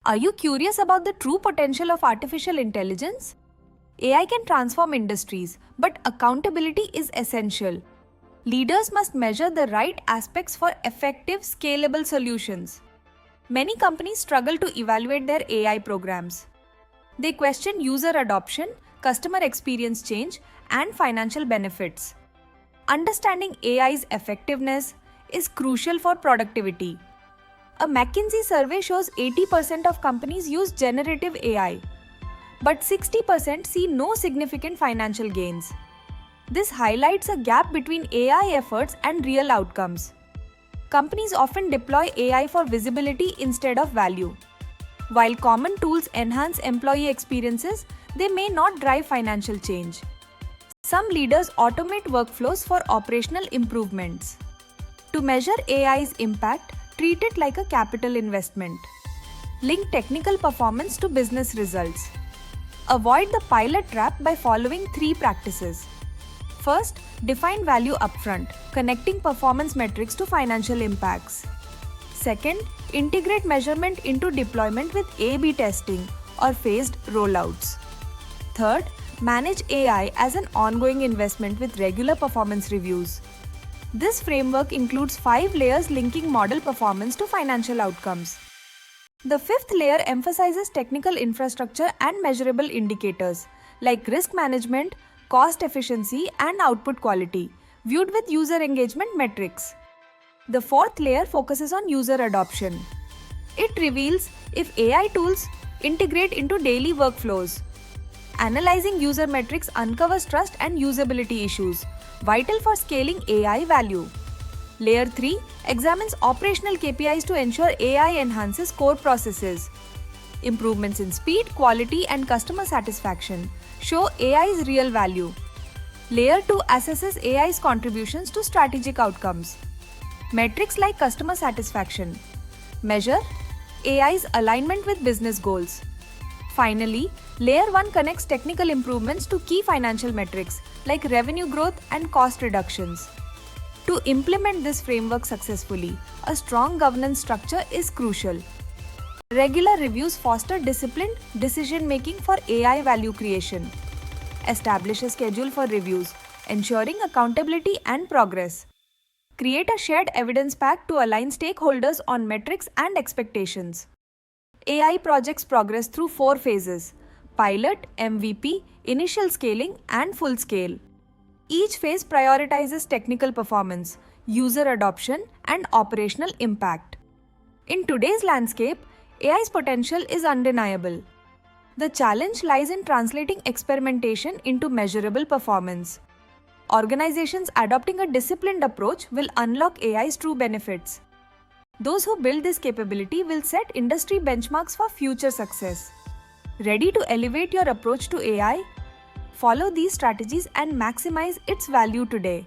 Are you curious about the true potential of artificial intelligence? AI can transform industries, but accountability is essential. Leaders must measure the right aspects for effective, scalable solutions. Many companies struggle to evaluate their AI programs. They question user adoption, customer experience change, and financial benefits. Understanding AI's effectiveness is crucial for productivity. A McKinsey survey shows 80% of companies use generative AI, but 60% see no significant financial gains. This highlights a gap between AI efforts and real outcomes. Companies often deploy AI for visibility instead of value. While common tools enhance employee experiences, they may not drive financial change. Some leaders automate workflows for operational improvements. To measure AI's impact, treat it like a capital investment. Link technical performance to business results. Avoid the pilot trap by following 3 practices. First, define value upfront, connecting performance metrics to financial impacts. Second, integrate measurement into deployment with A/B testing or phased rollouts. Third, manage AI as an ongoing investment with regular performance reviews. This framework includes 5 layers linking model performance to financial outcomes. The 5th layer emphasizes technical infrastructure and measurable indicators like risk management, cost efficiency, and output quality, viewed with user engagement metrics. The 4th layer focuses on user adoption. It reveals if AI tools integrate into daily workflows. Analyzing user metrics uncovers trust and usability issues, vital for scaling AI value. Layer 3 examines operational KPIs to ensure AI enhances core processes. Improvements in speed, quality, and customer satisfaction show AI's real value. Layer 2 assesses AI's contributions to strategic outcomes. Metrics like customer satisfaction measure AI's alignment with business goals. Finally, Layer 1 connects technical improvements to key financial metrics like revenue growth and cost reductions. To implement this framework successfully, a strong governance structure is crucial. Regular reviews foster disciplined decision-making for AI value creation. Establish a schedule for reviews, ensuring accountability and progress. Create a shared evidence pack to align stakeholders on metrics and expectations. AI projects progress through 4 phases: pilot, MVP, initial scaling, and full scale. Each phase prioritizes technical performance, user adoption, and operational impact. In today's landscape, AI's potential is undeniable. The challenge lies in translating experimentation into measurable performance. Organizations adopting a disciplined approach will unlock AI's true benefits. Those who build this capability will set industry benchmarks for future success. Ready to elevate your approach to AI? Follow these strategies and maximize its value today.